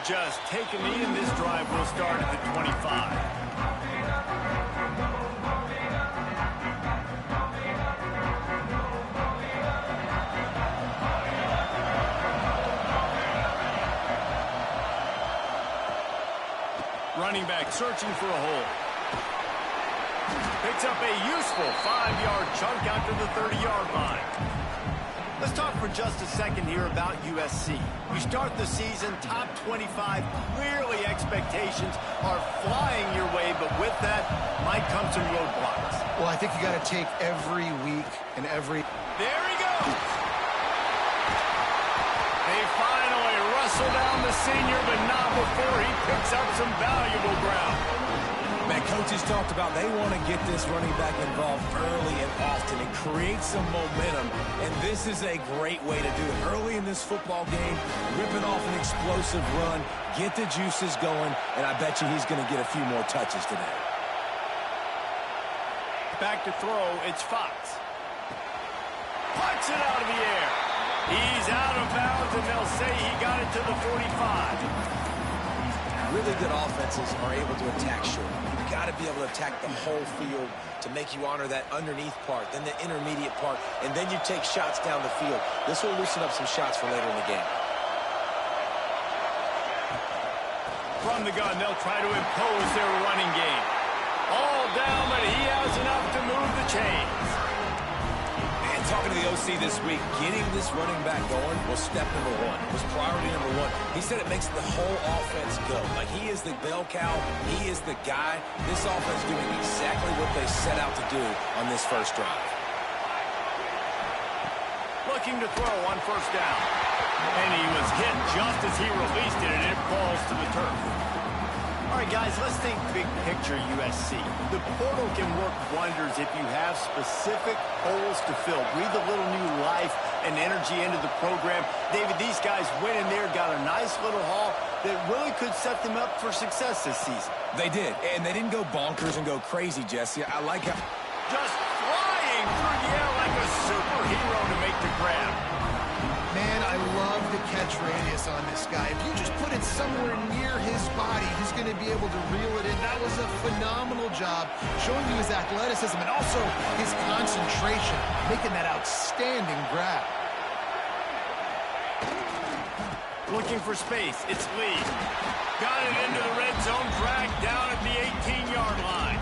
just take a knee, and this drive will start at the 25. Running back searching for a hole. Picks up a useful 5-yard chunk out to the 30-yard line. Let's talk for just a second here about USC. You start the season top 25. Clearly expectations are flying your way, but with that might come some roadblocks. Well, I think you got to take every week and every... There he goes! They finally wrestle down the senior, but not before he picks up some valuable ground. Man, coaches talked about they want to get this running back involved early and often and create some momentum, and this is a great way to do it. Early in this football game, ripping off an explosive run, get the juices going, and I bet you he's going to get a few more touches today. Back to throw, it's Fox. Puts it out of the air. He's out of bounds, and they'll say he got it to the 45. Really good offenses are able to attack short. You've got to be able to attack the whole field to make you honor that underneath part, then the intermediate part, and then you take shots down the field. This will loosen up some shots for later in the game. From the gun, they'll try to impose their running game. All down, but he has enough to move the chains. And talking to the OC this week, getting this running back going was step number one. It was priority number one. He said it makes the whole offense go. Like, he is the bell cow. He is the guy. This offense doing exactly what they set out to do on this first drive. Looking to throw on first down. And he was hit just as he released it, and it falls to the turf. All right, guys, let's think big picture USC. The portal can work wonders if you have specific holes to fill. Breathe a little new life and energy into the program. David, these guys went in there, got a nice little haul that really could set them up for success this season. They did, and they didn't go bonkers and go crazy, Jesse. I like how... Just flying through the air like a superhero to make the grab. Man, I love the catch radius on this guy. If you just put it somewhere near his body, he's going to be able to reel it in. That was a phenomenal job, showing you his athleticism and also his concentration, making that outstanding grab. Looking for space, it's Lee. Got it into the red zone, dragged down at the 18-yard line.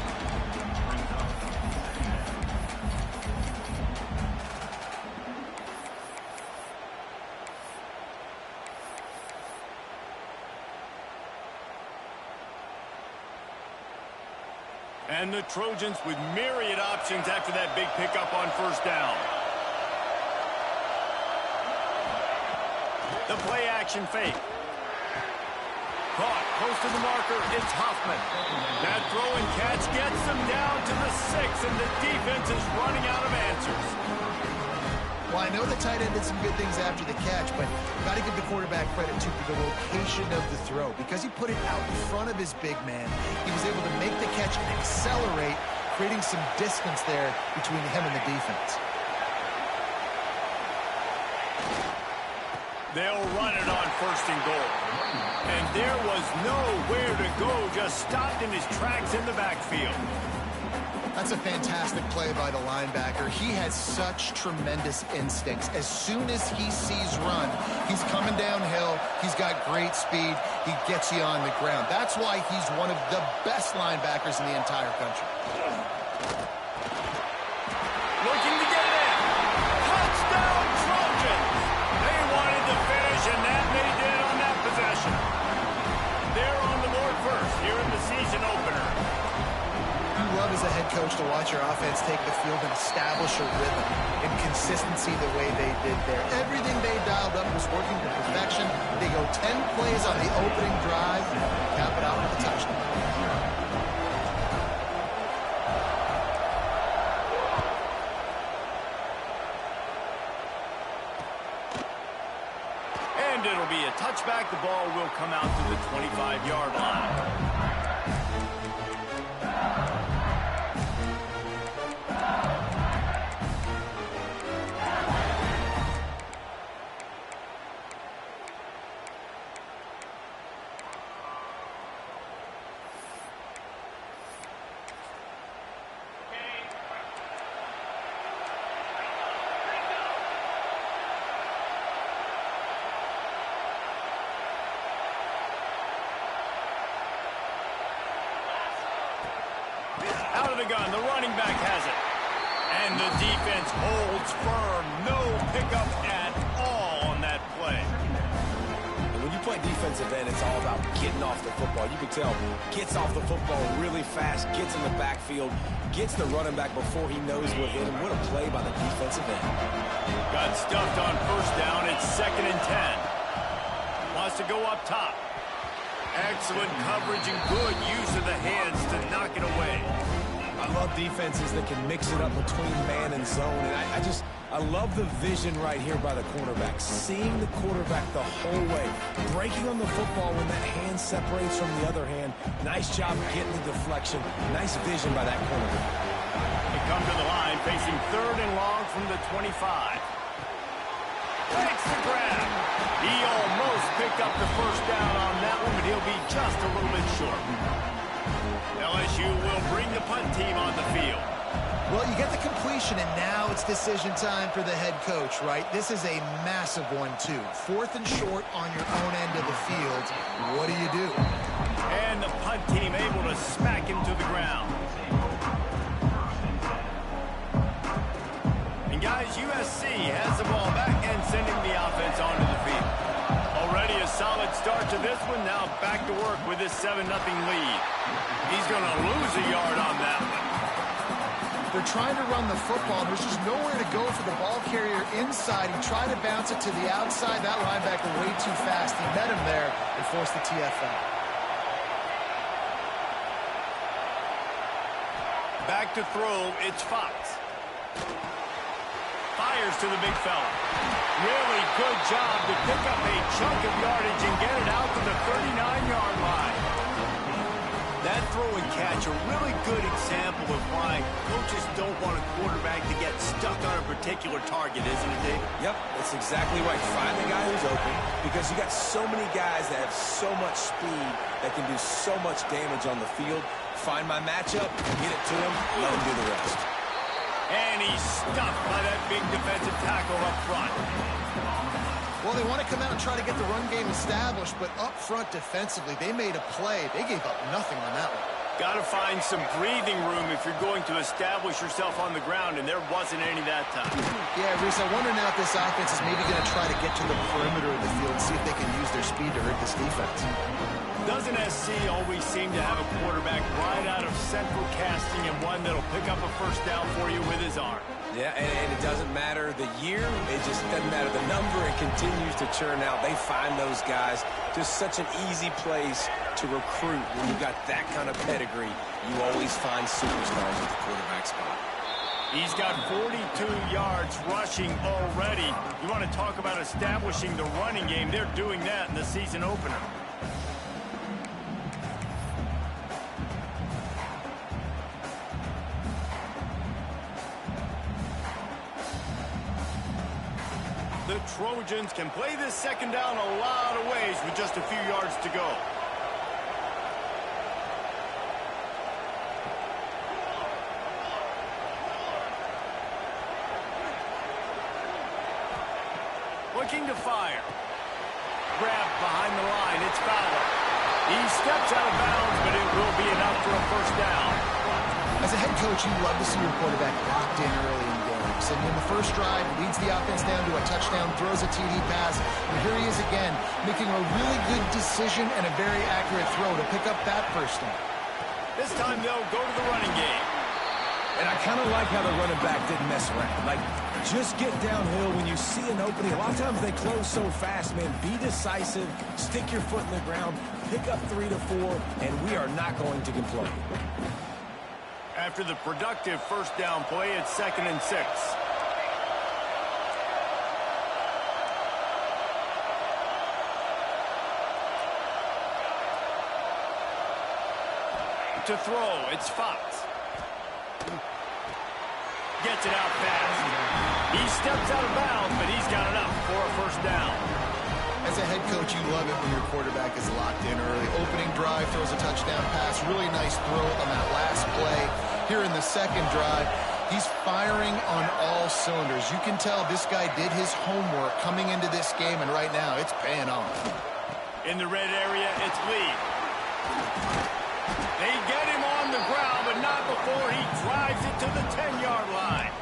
And the Trojans with myriad options after that big pickup on first down. The play action fake. Caught close to the marker. It's Hoffman. That throw and catch gets them down to the 6, and the defense is running out of answers. Well, I know the tight end did some good things after the catch, but got to give the quarterback credit, too, for the location of the throw. Because he put it out in front of his big man, he was able to make the catch and accelerate, creating some distance there between him and the defense. They'll run it on first and goal. And there was nowhere to go, just stopped in his tracks in the backfield. That's a fantastic play by the linebacker. He has such tremendous instincts. As soon as he sees run, he's coming downhill. He's got great speed. He gets you on the ground. That's why he's one of the best linebackers in the entire country. Looking to get it in. Touchdown, Trojans! They wanted the finish, and that they did on that possession. They're on the board first here in the season opener. You love as a head coach to watch your offense take the field and establish a rhythm and consistency the way they did there. Everything they dialed up was working to perfection. They go 10 plays on the opening drive and cap it out with a touchdown. And it'll be a touchback. The ball will come out to the 25-yard line. the gun. The running back has it. And the defense holds firm. No pickup at all on that play. And when you play defensive end, it's all about getting off the football. You can tell, gets off the football really fast, gets in the backfield, gets the running back before he knows what hit him. What a play by the defensive end. Got stuffed on first down. It's 2nd and 10. Wants to go up top. Excellent coverage and good use of the hands to knock it away. I love defenses that can mix it up between man and zone. And I love the vision right here by the quarterback. Seeing the quarterback the whole way. Breaking on the football when that hand separates from the other hand. Nice job getting the deflection. Nice vision by that quarterback. They come to the line facing 3rd and long from the 25. Takes the grab. He almost picked up the first down on that one, but he'll be just a little bit short. LSU will bring the punt team on the field. Well, you get the completion, and now it's decision time for the head coach, right? This is a massive one, too. 4th and short on your own end of the field. What do you do? And the punt team able to smack him to the ground. And guys, USC has the ball back and sending the offense onto the field. Already a solid start to this one. Now back to work with this 7-0 lead. He's going to lose a yard on that one. They're trying to run the football. There's just nowhere to go for the ball carrier inside. He tried to bounce it to the outside. That linebacker way too fast. He met him there and forced the TFL. Back to throw, it's Fox. Fires to the big fella. Really good job to pick up a chunk of yardage and get it out to the 39-yard line. That throw and catch, a really good example of why coaches don't want a quarterback to get stuck on a particular target, isn't it, Dave? Yep, that's exactly right. Find the guy who's open, because you got so many guys that have so much speed that can do so much damage on the field. Find my matchup, get it to him, let him do the rest. And he's stuffed by that big defensive tackle up front. Well, they want to come out and try to get the run game established, but up front defensively, they made a play. They gave up nothing on that one. Got to find some breathing room if you're going to establish yourself on the ground, and there wasn't any that time. Yeah, Reese, I wonder now if this offense is maybe going to try to get to the perimeter of the field and see if they can use their speed to hurt this defense. Doesn't SC always seem to have a quarterback right out of central casting and one that'll pick up a first down for you with his arm? Yeah, and it doesn't matter the year. It just doesn't matter the number. It continues to churn out. They find those guys. Just such an easy place to recruit when you've got that kind of pedigree. You always find superstars at the quarterback spot. He's got 42 yards rushing already. You want to talk about establishing the running game. They're doing that in the season opener. The Trojans can play this second down a lot of ways with just a few yards to go. Looking to fire. Grabbed behind the line. It's Fowler. He steps out of bounds, but it will be enough for a first down. As a head coach, you love to see your quarterback locked in early in games. And in the first drive, leads the offense down to a touchdown, throws a TD pass, and here he is again, making a really good decision and a very accurate throw to pick up that first down. This time they'll go to the running game. And I kind of like how the running back didn't mess around. Like, just get downhill when you see an opening. A lot of times they close so fast, man. Be decisive, stick your foot in the ground, pick up 3 to 4, and we are not going to complain. After the productive first down play, it's 2nd and 6. To throw, it's Fox. Gets it out fast. He steps out of bounds, but he's got enough for a first down. As a head coach, you love it when your quarterback is locked in early. Opening drive, throws a touchdown pass. Really nice throw on that last play. Here in the second drive, he's firing on all cylinders. You can tell this guy did his homework coming into this game, and right now it's paying off. In the red area, it's Lee. They get him on the ground, but not before he drives it to the 10-yard line.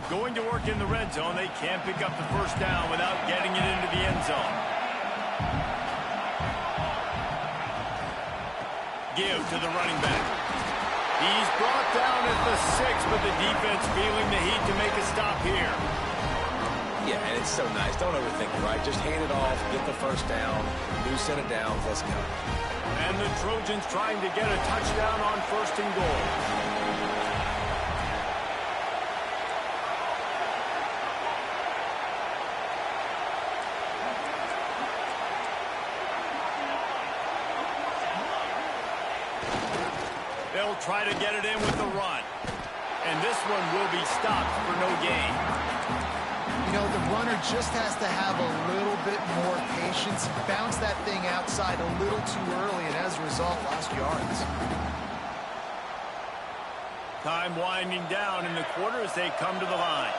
Going to work in the red zone, they can't pick up the first down without getting it into the end zone. Give to the running back. He's brought down at the 6, but the defense feeling the heat to make a stop here. Yeah, and it's so nice. Don't overthink it, right? Just hand it off, get the first down, new set of downs, let's go. And the Trojans trying to get a touchdown on 1st and goal. They'll try to get it in with the run. And this one will be stopped for no gain. You know, the runner just has to have a little bit more patience, bounce that thing outside a little too early, and as a result, lost yards. Time winding down in the quarter as they come to the line.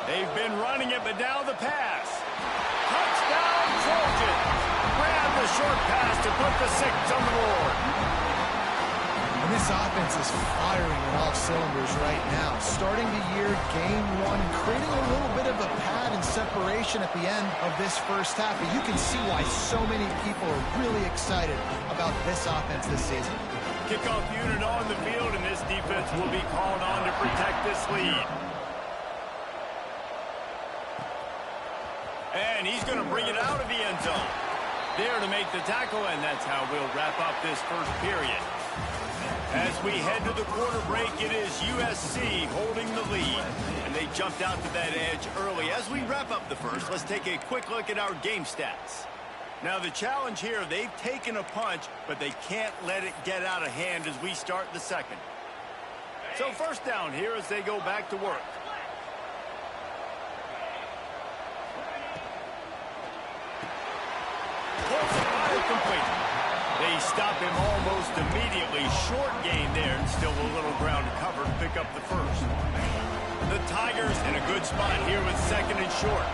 They've been running it, but now the pass. Touchdown, Trojans. Grab the short pass to put the 6 on the board. And this offense is firing on all cylinders right now. Starting the year, game 1, creating a little bit of a pad and separation at the end of this first half. But you can see why so many people are really excited about this offense this season. Kickoff unit on the field, and this defense will be called on to protect this lead. And he's going to bring it out of the end zone. There to make the tackle, and that's how we'll wrap up this first period. As we head to the quarter break, it is USC holding the lead. And they jumped out to that edge early. As we wrap up the first, let's take a quick look at our game stats. Now the challenge here, they've taken a punch, but they can't let it get out of hand as we start the second. So first down here as they go back to work. Complete. They stop him almost immediately. Short gain there, and still a little ground to cover to pick up the first. The Tigers in a good spot here with 2nd and short.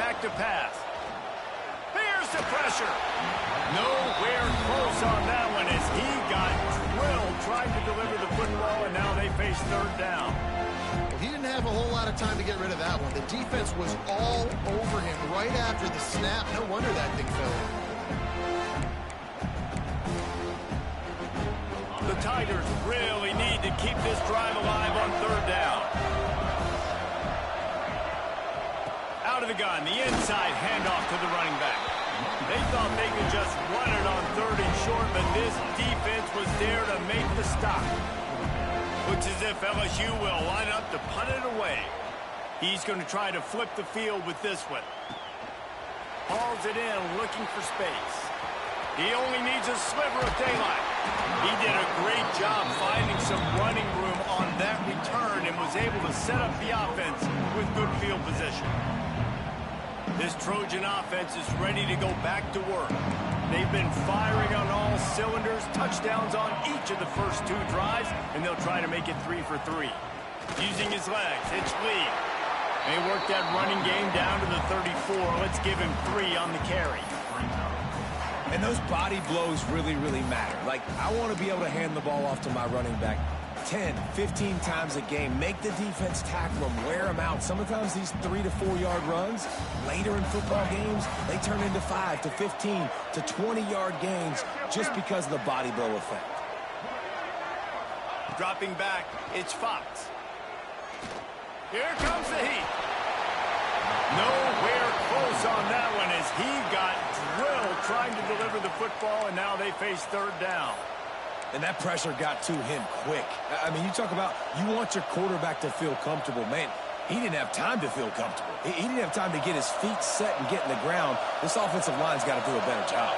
Back to pass. Here's the pressure. Nowhere close on that one as he got drilled trying to deliver the football, and now they face 3rd down. He didn't have a whole lot of time to get rid of that one. The defense was all over him right after the snap. No wonder that thing fell. The Tigers really need to keep this drive alive on 3rd down. Out of the gun, the inside handoff to the running back. They thought they could just run it on 3rd and short, but this defense was there to make the stop. Looks as if LSU will line up to punt it away. He's going to try to flip the field with this one. Hauls it in, looking for space. He only needs a sliver of daylight. He did a great job finding some running room on that return and was able to set up the offense with good field position. This Trojan offense is ready to go back to work. They've been firing on all cylinders, touchdowns on each of the first 2 drives, and they'll try to make it 3 for 3. Using his legs, it's Lee. They work that running game down to the 34. Let's give him 3 on the carry. And those body blows really, really matter. Like, I want to be able to hand the ball off to my running back 10, 15 times a game. Make the defense tackle them, wear them out. Sometimes these 3 to 4 yard runs, later in football games, they turn into 5 to 15 to 20-yard gains just because of the body blow effect. Dropping back, it's Fox. Here comes the heat. Nowhere close on that one as he got drilled trying to deliver the football, and now they face 3rd down. And that pressure got to him quick. I mean, you talk about you want your quarterback to feel comfortable. Man, he didn't have time to feel comfortable. He didn't have time to get his feet set and get in the ground. This offensive line's got to do a better job.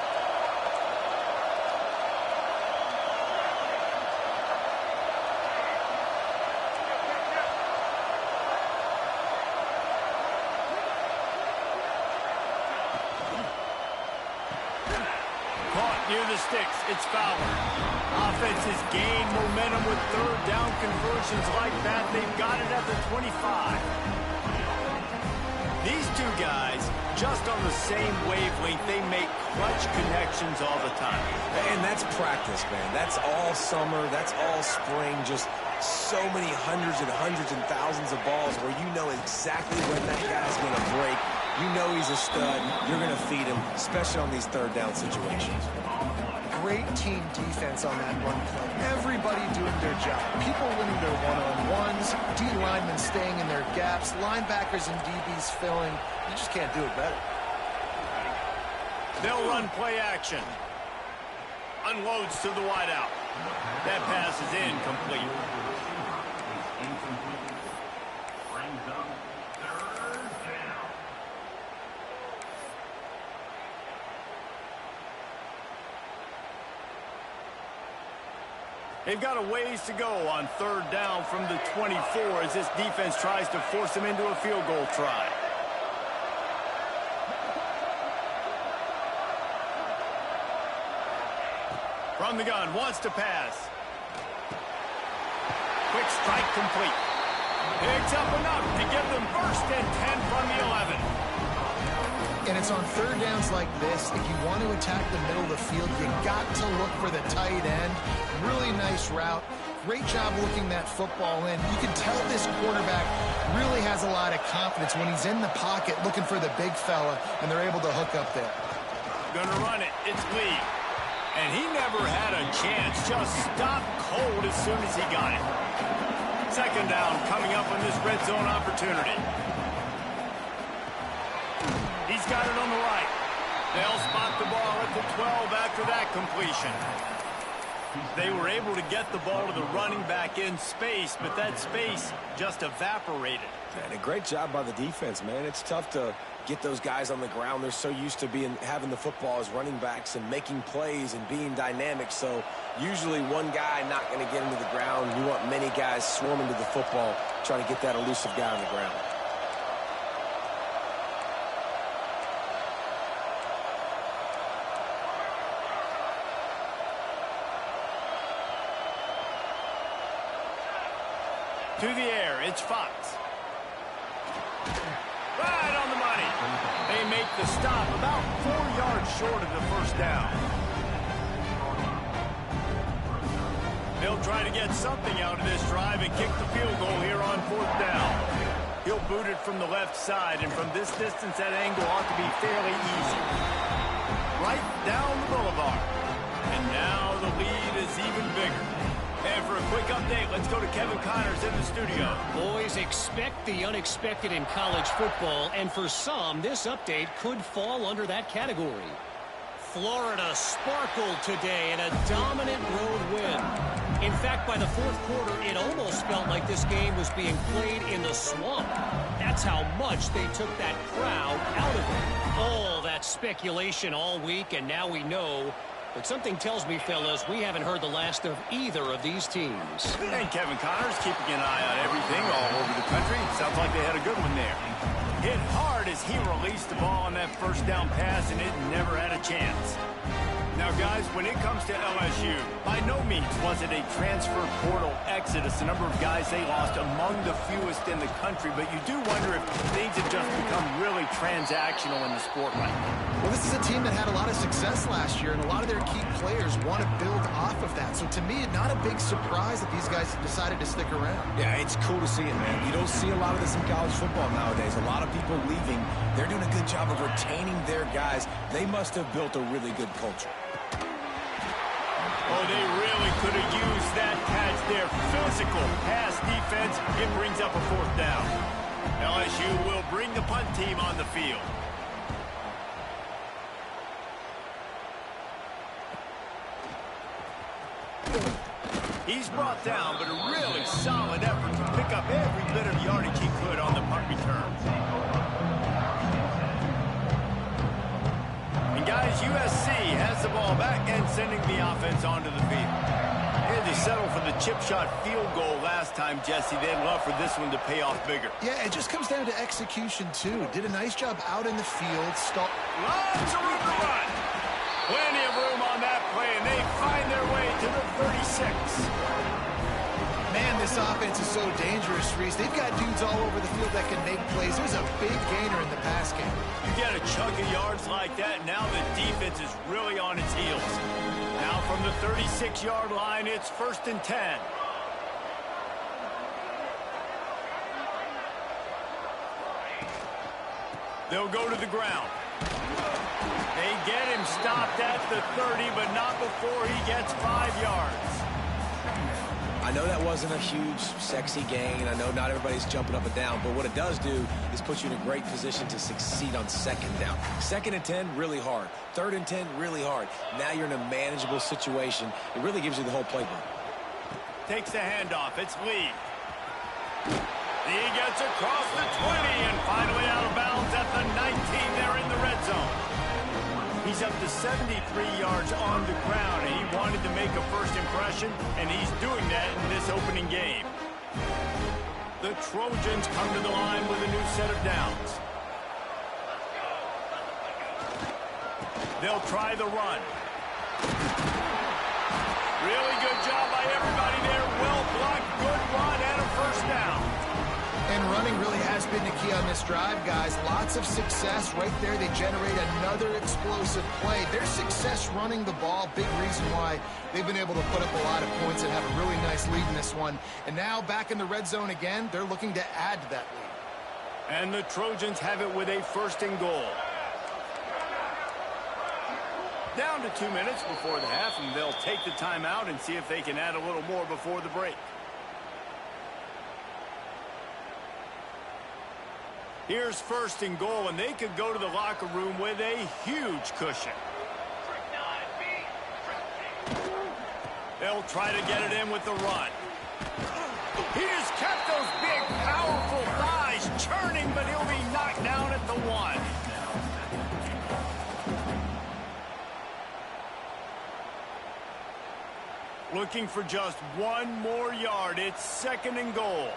Caught near the the sticks. It's Fowler. Offenses gain momentum with third down conversions like that. They've got it at the 25. These two guys, just on the same wavelength, they make clutch connections all the time. And that's practice, man. That's all summer. That's all spring. Just so many hundreds and thousands of balls where you know exactly when that guy's going to break. You know he's a stud. You're going to feed him, especially on these third down situations. Great team defense on that run play. Everybody doing their job. People winning their one-on-ones, D linemen staying in their gaps, linebackers and DBs filling. You just can't do it better. They'll run play action. Unloads to the wideout. That pass is incomplete. Brings up third down. They've got a ways to go on third down from the 24 as this defense tries to force them into a field goal try. From the gun, wants to pass. Quick strike complete. Picks up enough to give them first and 10 from the 11. And it's on third downs like this. If you want to attack the middle of the field, you got to look for the tight end. Really nice route. Great job looking that football in. You can tell this quarterback really has a lot of confidence when he's in the pocket looking for the big fella, and they're able to hook up there. Gonna run it. It's Lee. And he never had a chance. Just stopped cold as soon as he got it. Second down coming up on this red zone opportunity. He's got it on the right. They'll spot the ball at the 12 after that completion. They were able to get the ball to the running back in space, but that space just evaporated. And a great job by the defense, man. It's tough to get those guys on the ground. They're so used to having the football as running backs and making plays and being dynamic. So usually one guy not going to get into the ground. You want many guys swarming to the football, trying to get that elusive guy on the ground. To the air, it's Fox. Right on the money. They make the stop about 4 yards short of the first down. They'll try to get something out of this drive and kick the field goal here on fourth down. He'll boot it from the left side, and from this distance, that angle ought to be fairly easy. Right down the boulevard. And now the lead is even bigger. And for a quick update, let's go to Kevin Connors in the studio. Boys, expect the unexpected in college football, and for some, this update could fall under that category. Florida sparkled today in a dominant road win. In fact, by the fourth quarter, it almost felt like this game was being played in the swamp. That's how much they took that crowd out of it. All that speculation all week, and now we know. But something tells me, fellas, we haven't heard the last of either of these teams. And Kevin Connors keeping an eye on everything all over the country. Sounds like they had a good one there. Hit hard as he released the ball on that first down pass, and it never had a chance. Now, guys, when it comes to LSU, by no means was it a transfer portal exodus. The number of guys they lost among the fewest in the country, but you do wonder if things have just become really transactional in the sport right now. Well, this is a team that had a lot of success last year, and a lot of their key players want to build off of that. So to me, not a big surprise that these guys have decided to stick around. Yeah, it's cool to see it, man. You don't see a lot of this in college football nowadays. A lot of people leaving. They're doing a good job of retaining their guys. They must have built a really good culture. Oh, they really could have used that catch there. Physical pass defense. It brings up a fourth down. LSU will bring the punt team on the field. He's brought down, but a really solid effort to pick up every bit of yardage he could on the punt return. And guys, USC has the ball back and sending the offense onto the field. Here they settled for the chip shot field goal last time, Jesse. They'd love for this one to pay off bigger. Yeah, it just comes down to execution, too. Did a nice job out in the field. Lots of room to run. Plenty of room on that play 36. Man, this offense is so dangerous, Reese. They've got dudes all over the field that can make plays. There's a big gainer in the pass game. You get a chunk of yards like that, now the defense is really on its heels. Now from the 36-yard line, it's 1st and 10. They'll go to the ground. They get him stopped at the 30, but not before he gets 5 yards. I know that wasn't a huge, sexy gain. I know not everybody's jumping up and down, but what it does do is put you in a great position to succeed on 2nd down. 2nd and 10, really hard. 3rd and 10, really hard. Now you're in a manageable situation. It really gives you the whole playbook. Takes the handoff. It's Lee. He gets across the 20 and finally out of bounds at the 19. They're in the red zone. He's up to 73 yards on the ground, and he wanted to make a first impression, and he's doing that in this opening game. The Trojans come to the line with a new set of downs. They'll try the run. Really good job by everybody there. Well blocked, good run, and a first down. And running really has been the key on this drive, guys. Lots of success right there. They generate another explosive play. Their success running the ball, big reason why they've been able to put up a lot of points and have a really nice lead in this one. And now back in the red zone again, they're looking to add to that lead. And the Trojans have it with a 1st and goal. Down to 2 minutes before the half, and they'll take the timeout and see if they can add a little more before the break. Here's 1st and goal, and they could go to the locker room with a huge cushion. They'll try to get it in with the run. He just kept those big, powerful thighs churning, but he'll be knocked down at the 1. Looking for just 1 more yard. It's 2nd and goal.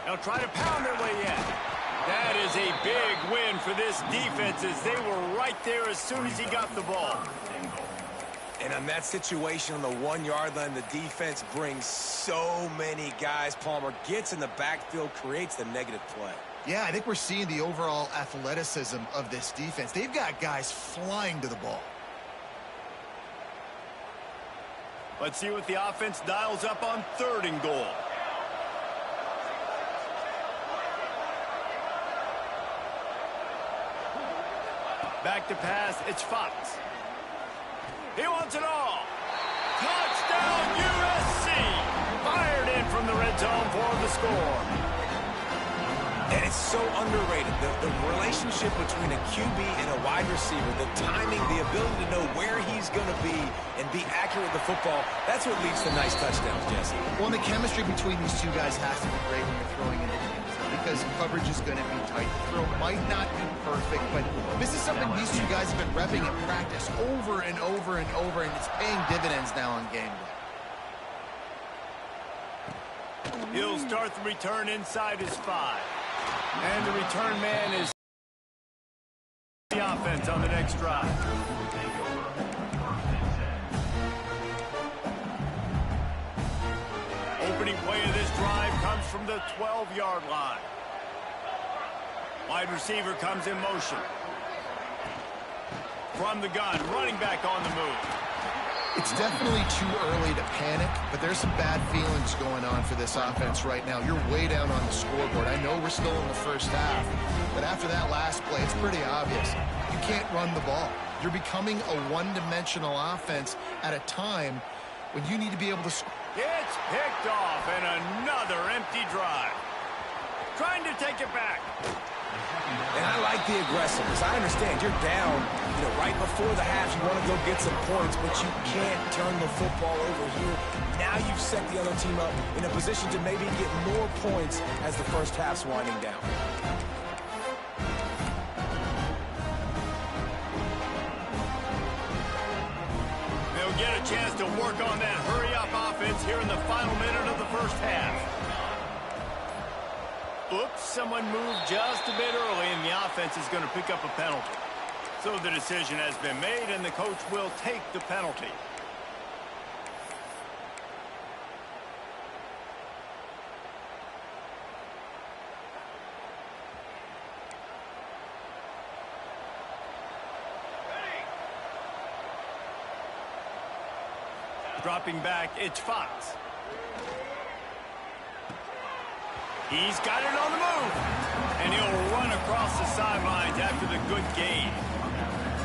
They'll try to pound their way in. That is a big win for this defense as they were right there as soon as he got the ball. And on that situation on the 1-yard line, the defense brings so many guys. Palmer gets in the backfield, creates the negative play. Yeah, I think we're seeing the overall athleticism of this defense. They've got guys flying to the ball. Let's see what the offense dials up on 3rd and goal. Back to pass, it's Fox. He wants it all. Touchdown, USC! Fired in from the red zone for the score. And it's so underrated. The relationship between a QB and a wide receiver, the timing, the ability to know where he's going to be and be accurate with the football, that's what leads to nice touchdowns, Jesse. Well, the chemistry between these two guys has to be great when you're throwing into the end zone because coverage is going to be tight. The throw might not be perfect, but this is something these two guys have been repping in practice over and over and over, and it's paying dividends now on game day. He'll start the return inside his 5. And the return man is the offense on the next drive. Opening play of this drive comes from the 12-yard line. Wide receiver comes in motion. From the gun, running back on the move. It's definitely too early to panic, but there's some bad feelings going on for this offense right now. You're way down on the scoreboard. I know we're still in the first half, but after that last play, it's pretty obvious. You can't run the ball. You're becoming a one-dimensional offense at a time when you need to be able to score. It's picked off, and another empty drive. Trying to take it back. And I like the aggressiveness. I understand you're down, right before the half. You want to go get some points, but you can't turn the football over here. Now you've set the other team up in a position to maybe get more points as the first half's winding down. They'll get a chance to work on that hurry-up offense here in the final minute of the first half. Oops, someone moved just a bit early, and the offense is going to pick up a penalty. So the decision has been made, and the coach will take the penalty. Dropping back, it's Fox. He's got it on the move. And he'll run across the sidelines after the good gain.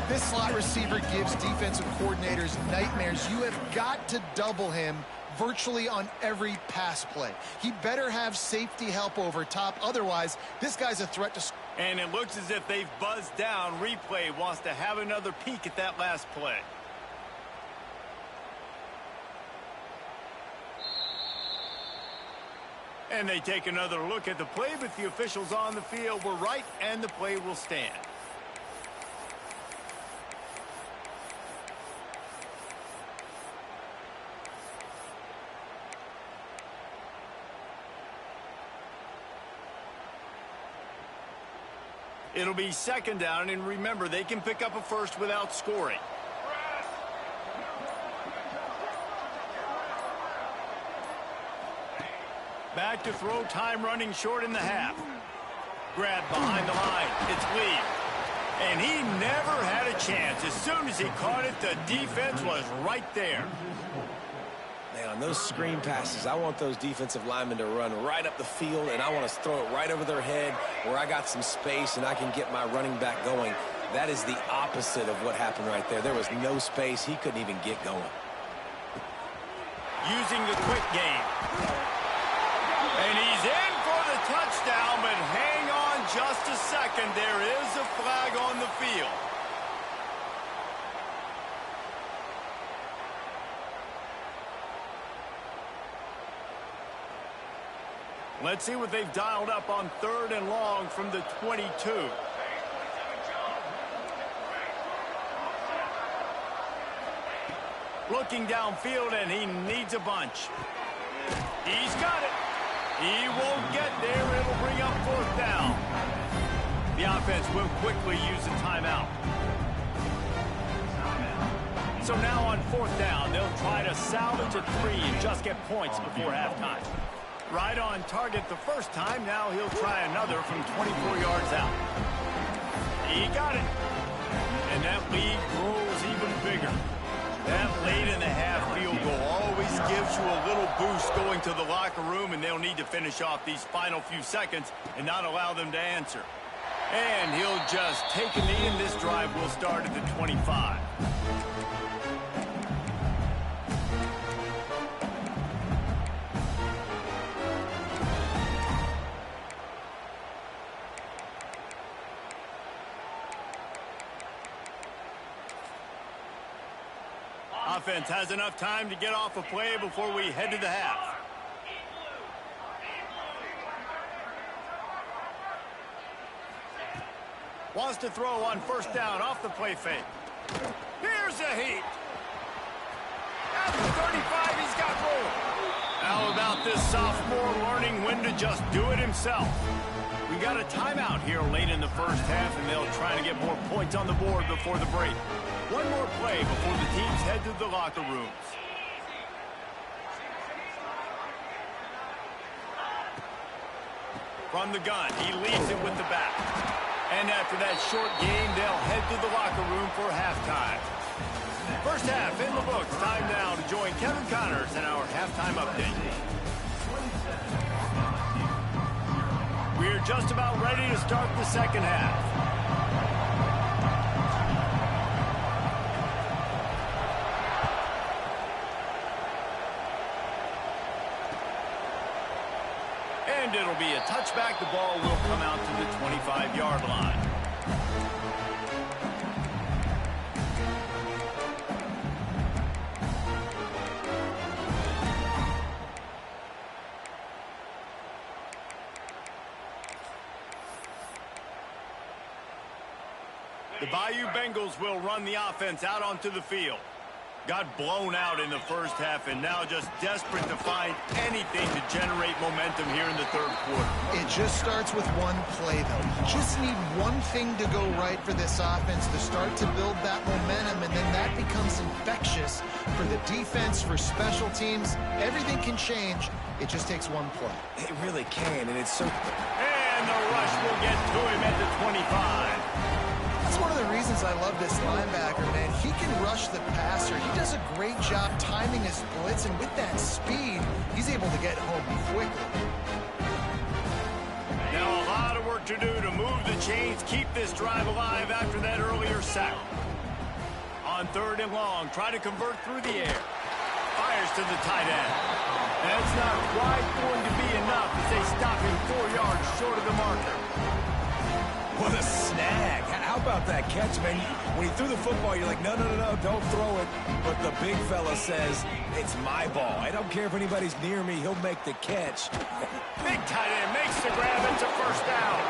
This slot receiver gives defensive coordinators nightmares. You have got to double him virtually on every pass play. He better have safety help over top. Otherwise, this guy's a threat to... And it looks as if they've buzzed down. Replay wants to have another peek at that last play. And they take another look at the play, but the officials on the field were right, and the play will stand. It'll be second down, and remember, they can pick up a first without scoring. Back to throw, time running short in the half. Grab behind the line, it's Lee. And he never had a chance. As soon as he caught it, the defense was right there. Man, on those screen passes, I want those defensive linemen to run right up the field, and I want to throw it right over their head where I got some space and I can get my running back going. That is the opposite of what happened right there. There was no space. He couldn't even get going. Using the quick game. And he's in for the touchdown, but hang on just a second. There is a flag on the field. Let's see what they've dialed up on 3rd and long from the 22. Looking downfield, and he needs a bunch. He's got it. He won't get there. It'll bring up 4th down. The offense will quickly use a timeout. So now on 4th down, they'll try to salvage a 3 and just get points before halftime. Right on target the first time. Now he'll try another from 24 yards out. He got it. And that lead grows even bigger. That late in the half field goal always gives you a little boost going to the locker room, and they'll need to finish off these final few seconds and not allow them to answer. And he'll just take a knee, and this drive will start at the 25. Offense has enough time to get off a play before we head to the half. Wants to throw on 1st down off the play fake. Here's a heat. At the 35, he's got room. How about this sophomore learning when to just do it himself? We got a timeout here late in the first half, and they'll try to get more points on the board before the break. One more play before the teams head to the locker rooms. From the gun, he leads it with the back. And after that short game, they'll head to the locker room for halftime. First half in the books. Time now to join Kevin Connors in our halftime update. We're just about ready to start the second half. And it'll be a touchback. The ball will come out to the 25-yard line. The Bayou Bengals will run the offense out onto the field. Got blown out in the first half and now just desperate to find anything to generate momentum here in the third quarter. It just starts with one play, though. You just need one thing to go right for this offense to start to build that momentum, and then that becomes infectious for the defense, for special teams. Everything can change. It just takes one play. It really can, and it's so... And the rush will get to him at the 25. That's one of the reasons I love this linebacker, man. He can rush the passer. He does a great job timing his blitz, and with that speed, he's able to get home quickly. Now a lot of work to do to move the chains, keep this drive alive after that earlier sack. On 3rd and long, try to convert through the air. Fires to the tight end. That's not quite going to be enough as they stop him 4 yards short of the marker. What a snag. How about that catch, man? When he threw the football, you're like, no, don't throw it. But the big fella says, it's my ball. I don't care if anybody's near me. He'll make the catch. Big tight end makes the grab. It's a first down.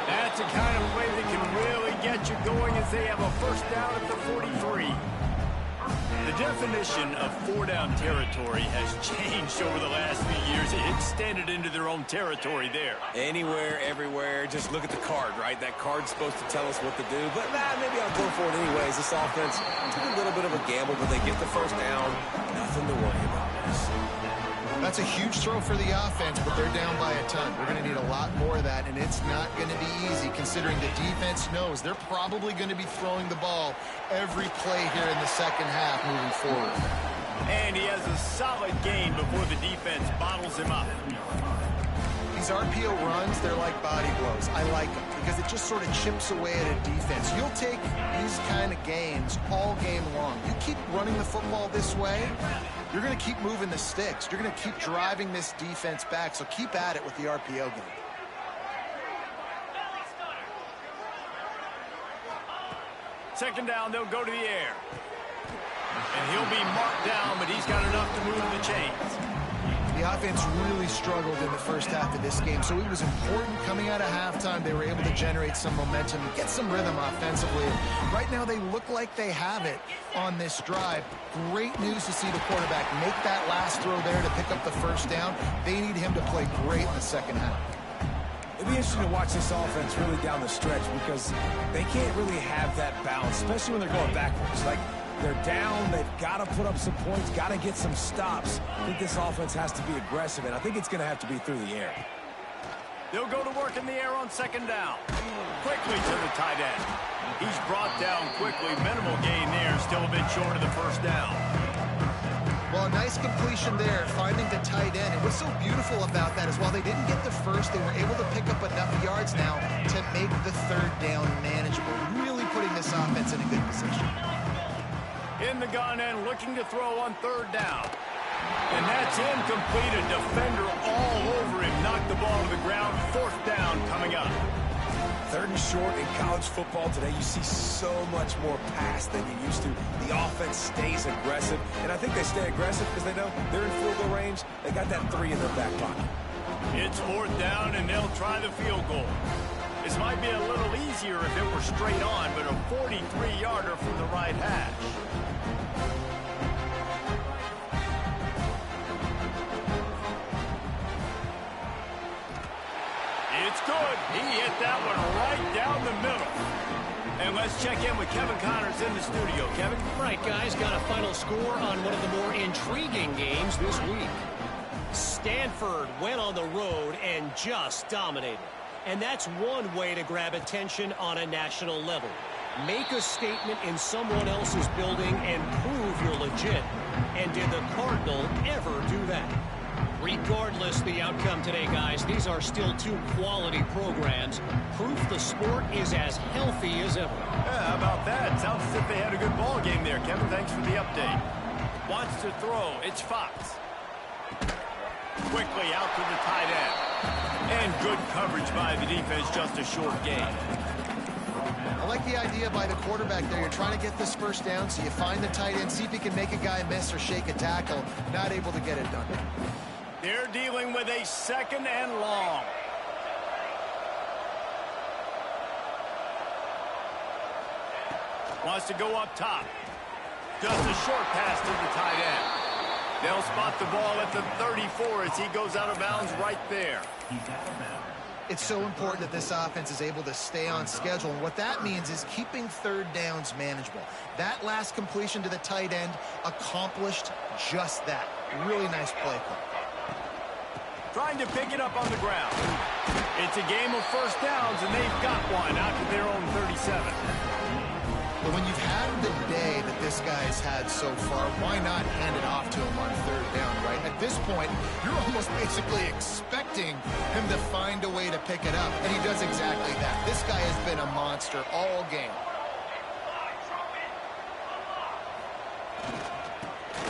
That's the kind of play that can really get you going as they have a first down at the 43. The definition of 4-down territory has changed over the last few years. It extended into their own territory there. Anywhere, everywhere, just look at the card, right? That card's supposed to tell us what to do, but maybe I'll go for it anyways. This offense took a little bit of a gamble, but they get the first down. Nothing to worry about this. That's a huge throw for the offense, but they're down by a ton. We're going to need a lot more of that, and it's not going to be easy considering the defense knows they're probably going to be throwing the ball every play here in the second half moving forward. And he has a solid gain before the defense bottles him up. These RPO runs, they're like body blows. I like them because it just sort of chips away at a defense. You'll take these kind of gains all game long. You keep running the football this way, you're going to keep moving the sticks. You're going to keep driving this defense back, so keep at it with the RPO game. Second down, they'll go to the air. And he'll be marked down, but he's got enough to move the chains. The offense really struggled in the first half of this game, so it was important coming out of halftime. They were able to generate some momentum and get some rhythm offensively. Right now, they look like they have it on this drive. Great news to see the quarterback make that last throw there to pick up the first down. They need him to play great in the second half. It'd be interesting to watch this offense really down the stretch because they can't really have that balance, especially when they're going backwards. Like, they're down, they've got to put up some points, got to get some stops. I think this offense has to be aggressive, and I think it's going to have to be through the air. They'll go to work in the air on second down. Quickly to the tight end. He's brought down quickly. Minimal gain there, still a bit short of the first down. Well, a nice completion there, finding the tight end. And what's so beautiful about that is while they didn't get the first, they were able to pick up enough yards now to make the third down manageable, really putting this offense in a good position. In the gun and looking to throw on third down. And that's incomplete. A defender all over him. Knocked the ball to the ground. Fourth down coming up. Third and short in college football today, you see so much more pass than you used to. The offense stays aggressive, and I think they stay aggressive because they know they're in field goal range. They got that 3 in their back pocket. It's fourth down, and they'll try the field goal. This might be a little easier if it were straight on, but a 43-yarder from the right hash. It's good. He hit that one right down the middle. And let's check in with Kevin Connors in the studio. Kevin? Right, guys, got a final score on one of the more intriguing games this week. Stanford went on the road and just dominated. And that's one way to grab attention on a national level. Make a statement in someone else's building and prove you're legit. And did the Cardinal ever do that? Regardless the outcome today, guys, these are still two quality programs. Proof the sport is as healthy as ever. Yeah, how about that? Sounds as if they had a good ball game there. Kevin, thanks for the update. Wants to throw. It's Fox. Quickly out to the tight end. And good coverage by the defense, just a short gain. I like the idea by the quarterback there. You're trying to get this first down, so you find the tight end, see if he can make a guy miss or shake a tackle. Not able to get it done. They're dealing with a second and long. Wants to go up top. Just a short pass to the tight end. They'll spot the ball at the 34 as he goes out of bounds right there. It's so important that this offense is able to stay on schedule. And what that means is keeping third downs manageable. That last completion to the tight end accomplished just that. Really nice play call. Trying to pick it up on the ground. It's a game of first downs, and they've got one out to their own 37. But when you've had the day that this guy's had so far, why not hand it off to him on third down, right? At this point, you're almost basically expecting him to find a way to pick it up, and he does exactly that. This guy has been a monster all game.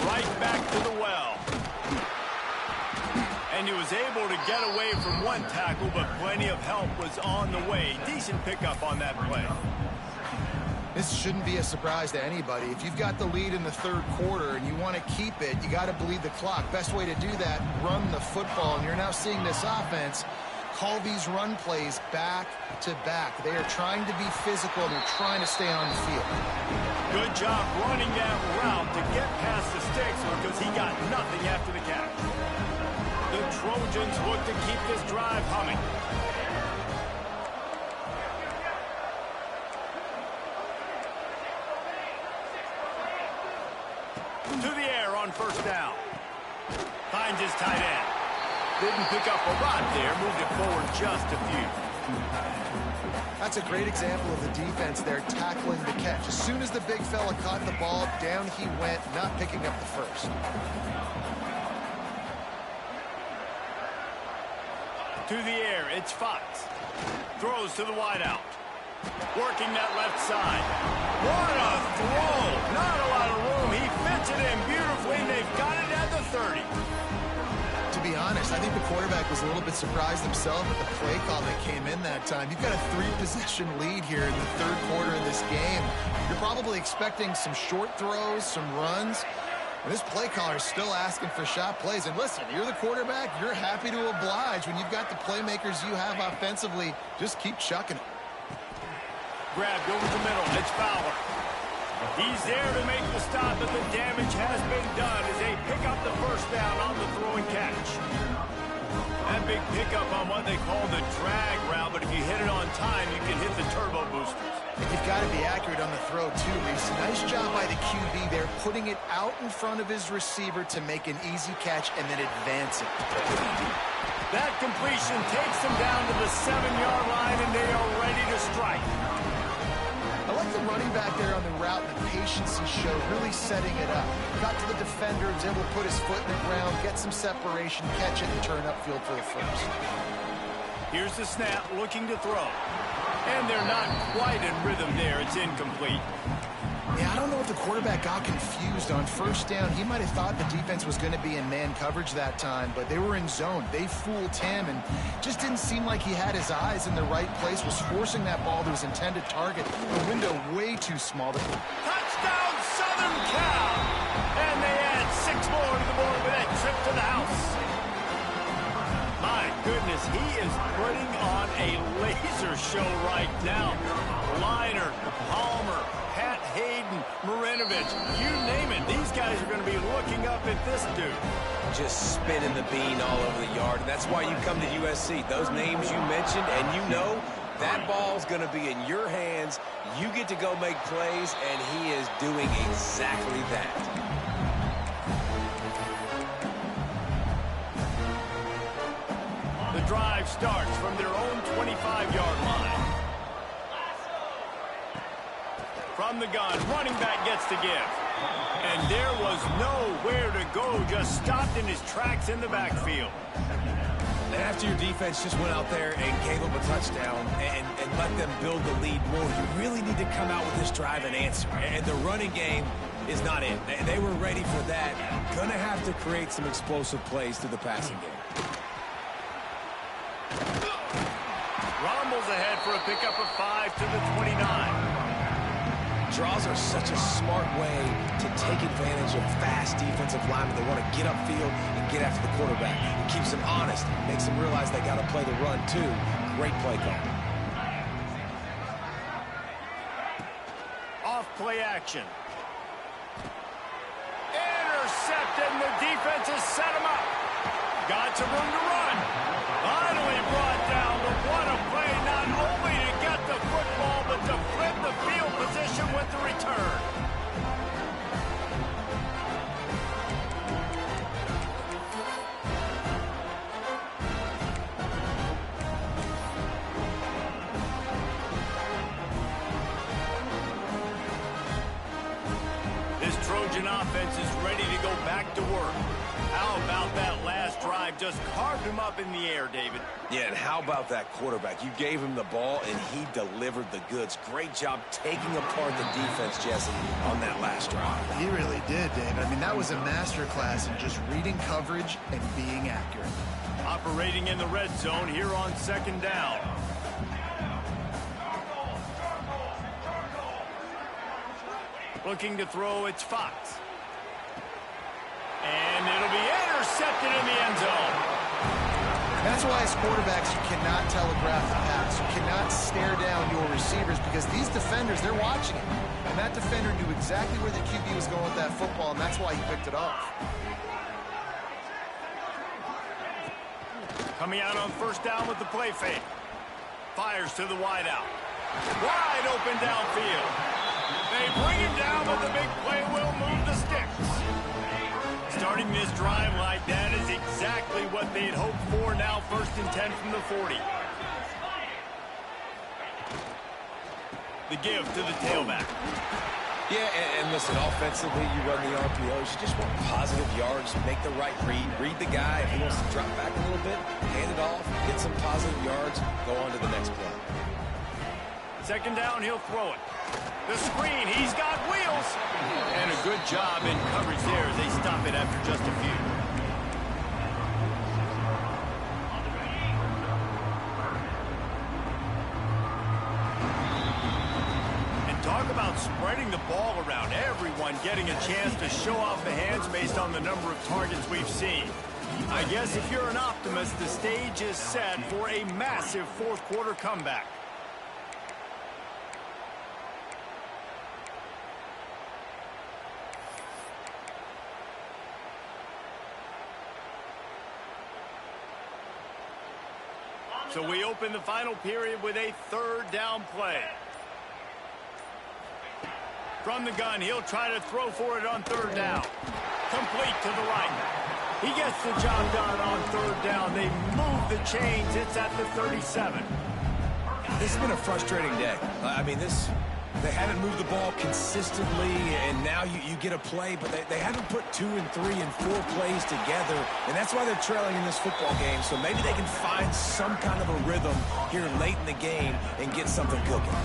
Right back to the well. And he was able to get away from one tackle, but plenty of help was on the way. Decent pickup on that play. This shouldn't be a surprise to anybody. If you've got the lead in the third quarter and you want to keep it, you got to bleed the clock. Best way to do that, run the football. And you're now seeing this offense call these run plays back to back. They are trying to be physical. They're trying to stay on the field. Good job running that route to get past the sticks because he got nothing after the catch. The Trojans look to keep this drive humming. To the air on first down. Finds his tight end. Didn't pick up a lot there. Moved it forward just a few. That's a great example of the defense there tackling the catch. As soon as the big fella caught the ball, down he went, not picking up the first. To the air, it's Fox. Throws to the wideout. Working that left side. What a throw! Not a lot of room. He fits it in beautifully, and they've got it at the 30. To be honest, I think the quarterback was a little bit surprised himself at the play call that came in that time. You've got a 3-possession lead here in the third quarter of this game. You're probably expecting some short throws, some runs. And this play caller is still asking for shot plays. And listen, you're the quarterback. You're happy to oblige. When you've got the playmakers you have offensively, just keep chucking it. Grabbed over the middle. It's Fowler. He's there to make the stop, but the damage has been done as they pick up the first down on the throw and catch. That big pickup on what they call the drag route, but if you hit it on time, you can hit the turbo boosters. And you've got to be accurate on the throw, too, Reese. Nice job by the QB there, putting it out in front of his receiver to make an easy catch and then advance it. That completion takes them down to the 7-yard line, and they are ready to strike. I like the running back there on the route and the patience he showed, really setting it up. Got to the defender, was able to put his foot in the ground, get some separation, catch it, and turn upfield for the first. Here's the snap, looking to throw. And they're not quite in rhythm there. It's incomplete. Yeah, I don't know if the quarterback got confused on first down. He might have thought the defense was going to be in man coverage that time, but they were in zone. They fooled him and just didn't seem like he had his eyes in the right place, was forcing that ball to his intended target. The window way too small. Touchdown, Southern Cal! And they add 6 more to the board with that trip to the house. My goodness, he is putting on a laser show right now. Liner, Palmer, Pat Hayden, Marinovich, you name it. These guys are going to be looking up at this dude. Just spinning the bean all over the yard. And that's why you come to USC. Those names you mentioned, and you know that ball's going to be in your hands. You get to go make plays, and he is doing exactly that. The drive starts from their own 25-yard line. From the gun, running back gets to give. And there was nowhere to go, just stopped in his tracks in the backfield. And after your defense just went out there and gave up a touchdown and let them build the lead more, you really need to come out with this drive and answer. And the running game is not it. They were ready for that. Going to have to create some explosive plays through the passing game. Rumbles ahead for a pickup of 5 to the 29. Draws are such a smart way to take advantage of fast defensive linemen. They want to get upfield and get after the quarterback. It keeps them honest, makes them realize they got to play the run too. Great play call. Off play action. to set him up. Got some room to run. Finally brought down, but what a play, not only to get the football, but to flip the field position with the return. This Trojan offense is ready to go back to work. How about that last drive? Just carved him up in the air, David. Yeah, and how about that quarterback? You gave him the ball, and he delivered the goods. Great job taking apart the defense, Jesse, on that last drive. He really did, David. I mean, that was a masterclass in just reading coverage and being accurate. Operating in the red zone here on second down. Looking to throw, it's Fox. And it'll be intercepted in the end zone. That's why as quarterbacks you cannot telegraph the pass. You cannot stare down your receivers because these defenders, they're watching it. And that defender knew exactly where the QB was going with that football, and that's why he picked it off. Coming out on first down with the play fake. Fires to the wideout. Wide open downfield. They bring him down, but the big play will move the sticks. Starting this drive like that is exactly what they'd hoped for. Now 1st and 10 from the 40. The give to the tailback. Yeah, and listen, offensively, you run the RPOs. You just want positive yards, make the right read the guy. If he wants to drop back a little bit, hand it off, get some positive yards, go on to the next play. Second down, he'll throw it. The screen, he's got wheels. And a good job in coverage there as they stop it after just a few. And talk about spreading the ball around. Everyone getting a chance to show off the hands based on the number of targets we've seen. I guess if you're an optimist, the stage is set for a massive fourth quarter comeback. So we open the final period with a third down play. From the gun, he'll try to throw for it on third down. Complete to the right. He gets the job done on third down. They move the chains. It's at the 37. This has been a frustrating day. I mean, they haven't moved the ball consistently, and now you get a play, but they haven't put 2 and 3 and 4 plays together, and that's why they're trailing in this football game. So maybe they can find some kind of a rhythm here late in the game and get something cooking.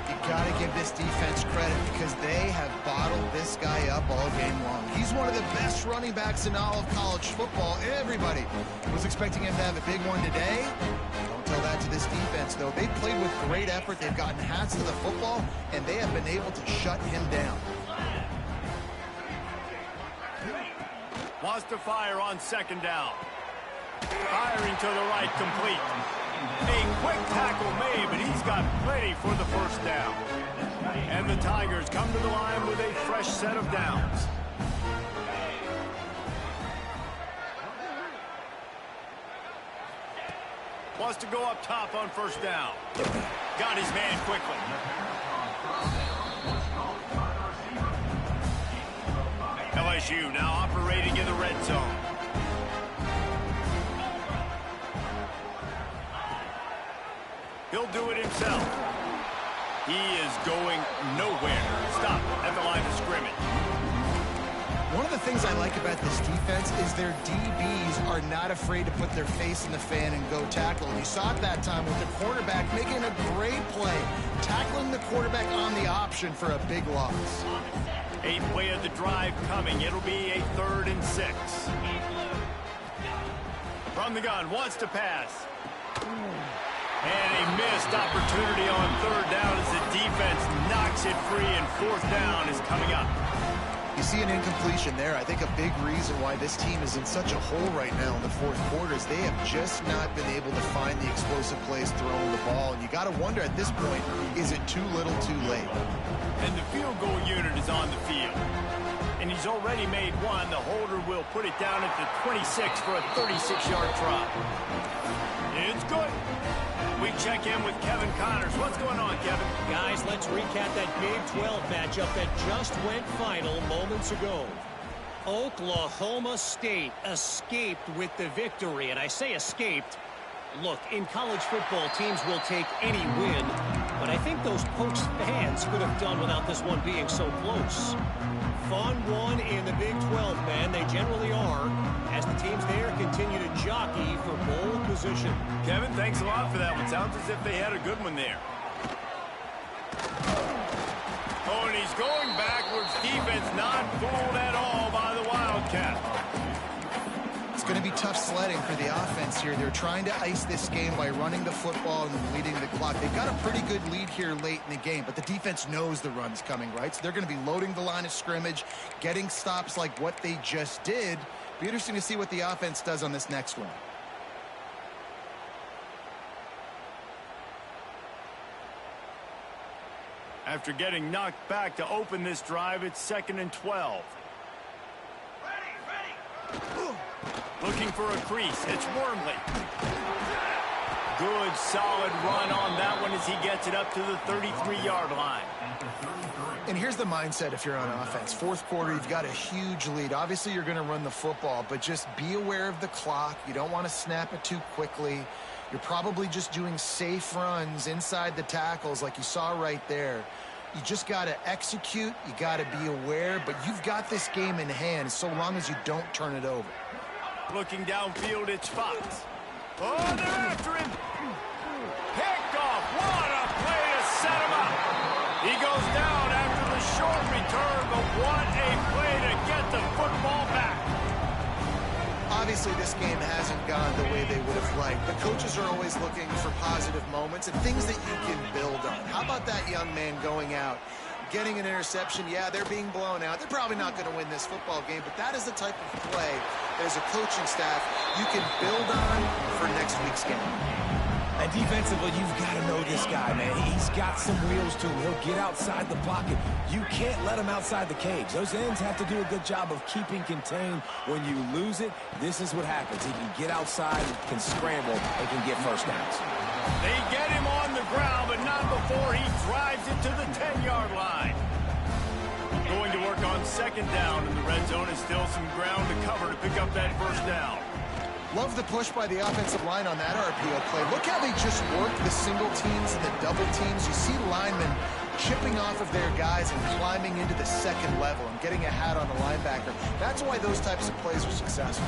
You got to give this defense credit because they have bottled this guy up all game long. He's one of the best running backs in all of college football. Everybody was expecting him to have a big one today. Don't tell that to this defense, though. They played with great effort. They've gotten hats to the football, and they have been able to shut him down. Wants to fire on second down. Firing to the right, complete. A quick tackle made, but he's got plenty for the first down. And the Tigers come to the line with a fresh set of downs. Wants to go up top on first down. Got his man quickly. LSU now operating in the red zone. He'll do it himself. He is going nowhere. Stop at the line of scrimmage. One of the things I like about this defense is their DBs are not afraid to put their face in the fan and go tackle. And you saw it that time with the quarterback making a great play, tackling the quarterback on the option for a big loss. 8th play of the drive coming. It'll be a 3rd and 6. From the gun, wants to pass. And a missed opportunity on third down as the defense knocks it free, and fourth down is coming up. You see an incompletion there. I think a big reason why this team is in such a hole right now in the fourth quarter is they have just not been able to find the explosive plays throwing the ball. And you got to wonder at this point, is it too little too late? And the field goal unit is on the field. And he's He's already made one. The holder will put it down at the 26 for a 36-yard drop. It's good. We check in with Kevin Connors. What's going on, Kevin? Guys, let's recap that Big 12 matchup that just went final moments ago. Oklahoma State escaped with the victory, and I say escaped. Look, in college football, teams will take any win, but I think those Pokes fans could have done without this one being so close. Fun one in the Big 12, man. They generally are, as the teams there continue to jockey for bowl position. Kevin, thanks a lot for that one. Sounds as if they had a good one there. Oh, and he's going backwards. Defense not fooled at all by the Wildcat. It's going to be tough sledding for the offense here. They're trying to ice this game by running the football and leading the clock. They've got a pretty good lead here late in the game, but the defense knows the run's coming, right? So they're going to be loading the line of scrimmage, getting stops like what they just did. Be interesting to see what the offense does on this next one. After getting knocked back to open this drive, it's 2nd and 12. Looking for a crease. It's Wormley. Good, solid run on that one as he gets it up to the 33-yard line. And here's the mindset if you're on offense. Fourth quarter, you've got a huge lead. Obviously, you're going to run the football, but just be aware of the clock. You don't want to snap it too quickly. You're probably just doing safe runs inside the tackles like you saw right there. You just got to execute. You got to be aware, but you've got this game in hand so long as you don't turn it over. Looking downfield, it's Fox. Oh, they're after him. Picked off. What a play to set him up. He goes down after the short return, but what a play to get the football back. Obviously, this game hasn't gone the way they would have liked. The coaches are always looking for positive moments and things that you can build on. How about that young man going out, getting an interception? Yeah, they're being blown out. They're probably not going to win this football game, but that is the type of play that as a coaching staff you can build on for next week's game. And defensively, you've got to know this guy, man. He's got some wheels to him. He'll get outside the pocket. You can't let him outside the cage. Those ends have to do a good job of keeping contained. When you lose it, this is what happens. He can get outside, can scramble, and can get first downs. They get him on the ground, but not before he drives it to the 10-yard line. Going to work on 2nd down, and the red zone is still some ground to cover to pick up that first down. Love the push by the offensive line on that RPO play. Look how they just work the single teams and the double teams. You see linemen chipping off of their guys and climbing into the second level and getting a hat on the linebacker. That's why those types of plays are successful.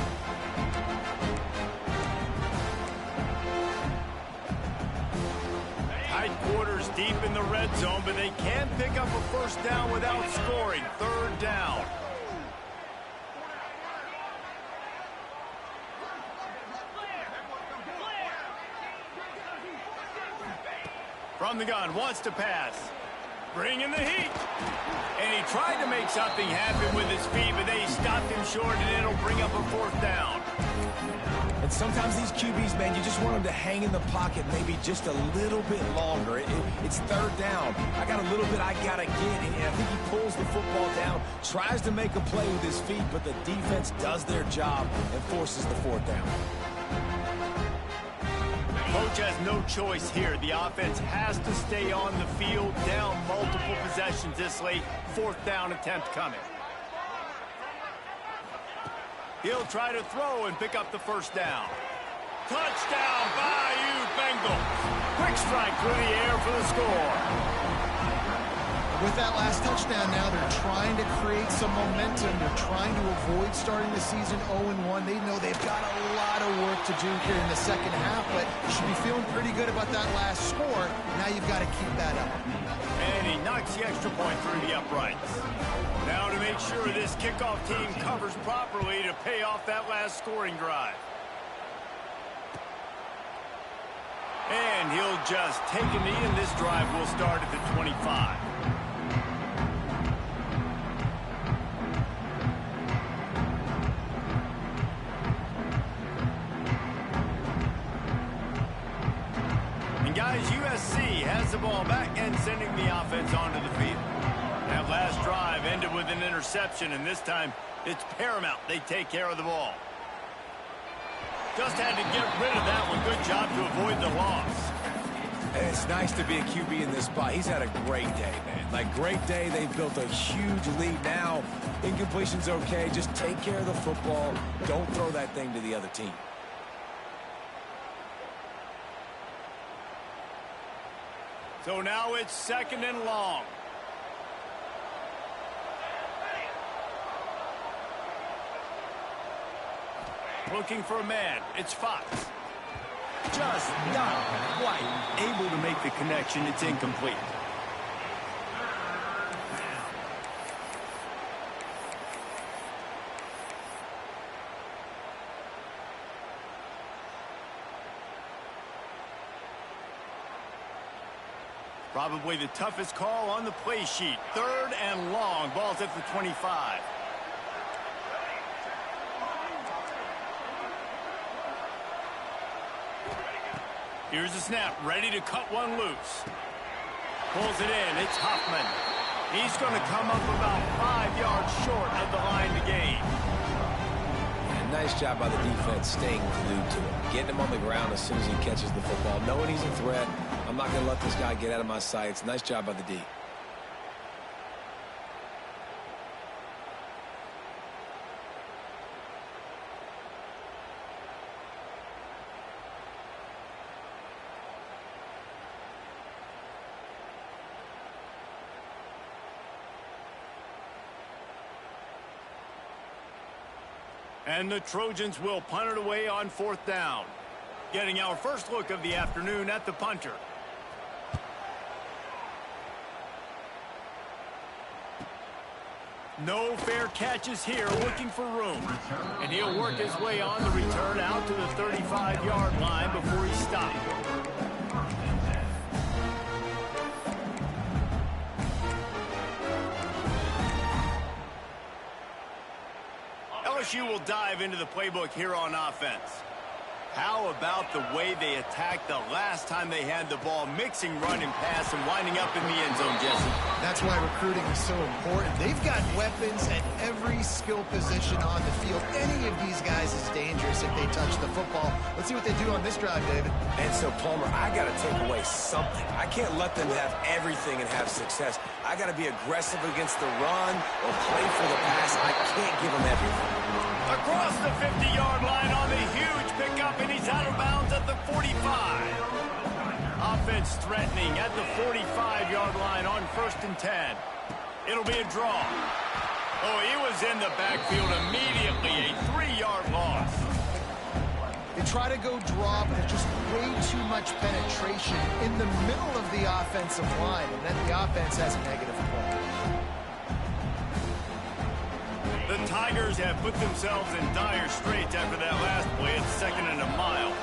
Tight quarters deep in the red zone, but they can pick up a first down without scoring. 3rd down. From the gun, wants to pass. Bringing the heat. And he tried to make something happen with his feet, but they stopped him short, and it'll bring up a 4th down. And sometimes these QBs, man, you just want them to hang in the pocket maybe just a little bit longer. It's 3rd down. I got a little bit I got to get, and I think he pulls the football down, tries to make a play with his feet, but the defense does their job and forces the 4th down. Coach has no choice here. The offense has to stay on the field, down multiple possessions this late. 4th down attempt coming. He'll try to throw and pick up the first down. Touchdown, Bayou Bengals. Quick strike through the air for the score. With that last touchdown now, they're trying to create some momentum. They're trying to avoid starting the season 0-1. They know they've got a lot of work to do here in the second half, but you should be feeling pretty good about that last score. Now you've got to keep that up. And he knocks the extra point through the uprights. Now to make sure this kickoff team covers properly to pay off that last scoring drive. And he'll just take a knee, and this drive will start at the 25. And guys, USC has the ball back and sending the offense onto the field. That last drive ended with an interception, and this time it's paramount they take care of the ball. Just had to get rid of that one. Good job to avoid the loss. And it's nice to be a QB in this spot. He's had a great day, man. Like, great day. They've built a huge lead now. Incompletion's okay. Just take care of the football. Don't throw that thing to the other team. So now it's 2nd and long. Looking for a man. It's Fox. Just not quite able to make the connection. It's incomplete. Probably the toughest call on the play sheet. 3rd and long. Ball's at the 25. Here's the snap, ready to cut one loose. Pulls it in, it's Huffman. He's going to come up about 5 yards short of the line to gain. And nice job by the defense staying glued to him. Getting him on the ground as soon as he catches the football. Knowing he's a threat, I'm not going to let this guy get out of my sights. Nice job by the D. And the Trojans will punt it away on 4th down. Getting our first look of the afternoon at the punter. No fair catches here, looking for room. And he'll work his way on the return out to the 35-yard line before he stops. LSU will dive into the playbook here on offense. How about the way they attacked the last time they had the ball, mixing run and pass and winding up in the end zone, Jesse? That's why recruiting is so important. They've got weapons at every skill position on the field. Any of these guys is dangerous if they touch the football. Let's see what they do on this drive, David. And so, Palmer, I got to take away something. I can't let them have everything and have success. I got to be aggressive against the run or play for the pass. I can't give them everything. Across the 50-yard line on the huge pickup, and he's out of bounds at the 45. Offense threatening at the 45-yard line on 1st and 10. It'll be a draw. Oh, he was in the backfield immediately. A 3-yard loss. They try to go draw, but there's just way too much penetration in the middle of the offensive line, and then the offense has a negative play. The Tigers have put themselves in dire straits after that last play at 2nd and a mile.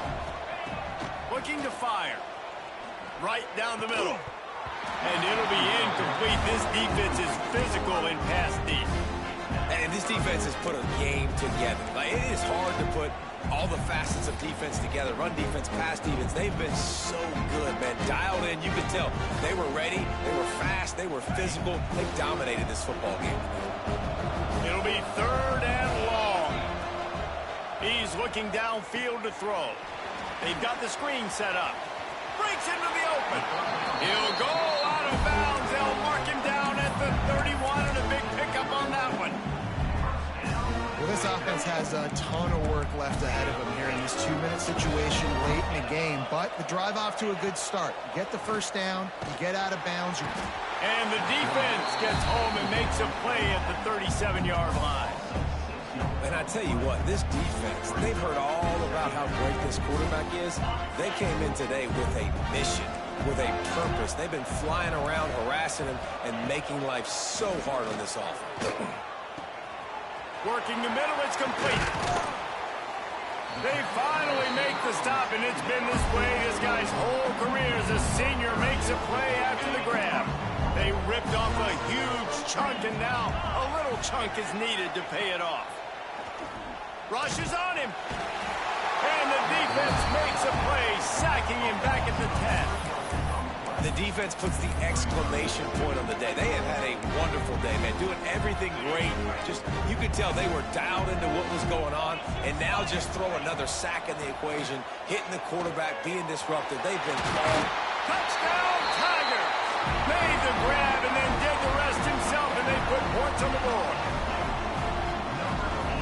Looking to fire. Right down the middle. And it'll be incomplete. This defense is physical in pass deep. And this defense has put a game together. Like, it is hard to put all the facets of defense together. Run defense, pass defense. They've been so good, man. Dialed in. You could tell they were ready. They were fast. They were physical. They dominated this football game. It'll be 3rd and long. He's looking downfield to throw. They've got the screen set up. Breaks into the open. He'll go out of bounds. They'll mark him down at the 31 and a big pickup on that one. Well, this offense has a ton of work left ahead of them here in this 2-minute situation late in the game. But the drive off to a good start. You get the first down, you get out of bounds. And the defense gets home and makes a play at the 37-yard line. And I tell you what, this defense, they've heard all about how great this quarterback is. They came in today with a mission, with a purpose. They've been flying around, harassing him, and making life so hard on this offense. Working the middle, it's complete. They finally make the stop, and it's been this way this guy's whole career as a senior makes a play after the grab. They ripped off a huge chunk, and now a little chunk is needed to pay it off. Rush is on him. And the defense makes a play, sacking him back at the 10. And the defense puts the exclamation point on the day. They have had a wonderful day, man, doing everything great. Just, you could tell they were dialed into what was going on, and now just throw another sack in the equation, hitting the quarterback, being disruptive. They've been called. Touchdown, Tigers! Made the grab and then did the rest himself, and they put points on the board.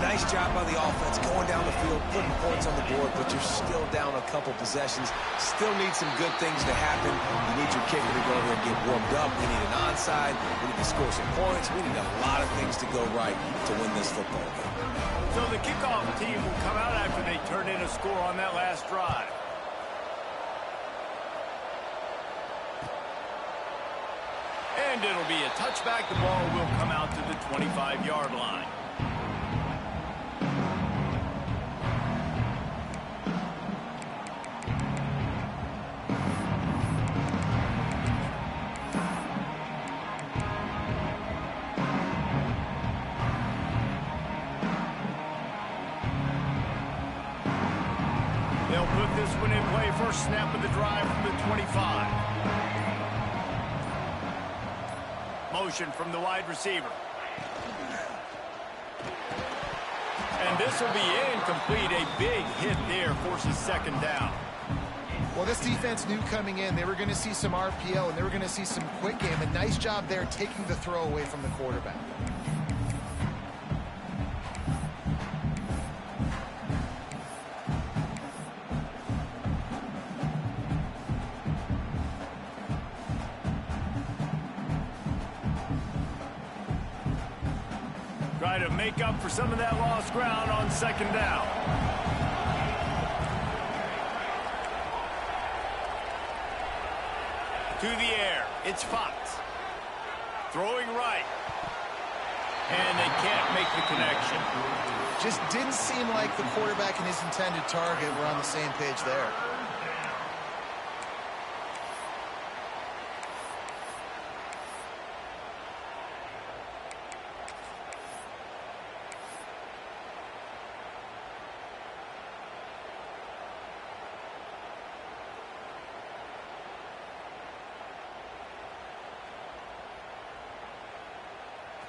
Nice job by the offense going down the field, putting points on the board, but you're still down a couple possessions. Still need some good things to happen. You need your kicker to go over and get warmed up. We need an onside. We need to score some points. We need a lot of things to go right to win this football game. So the kickoff team will come out after they turn in a score on that last drive. And it'll be a touchback. The ball will come out to the 25-yard line. They'll put this one in play. First snap of the drive from the 25. Motion from the wide receiver. And this will be incomplete. A big hit there forces second down. Well, this defense knew coming in they were going to see some RPO and they were going to see some quick game. A nice job there taking the throw away from the quarterback. Try to make up for some of that lost ground on second down. To the air, it's Fox. Throwing right. And they can't make the connection. Just didn't seem like the quarterback and his intended target were on the same page there.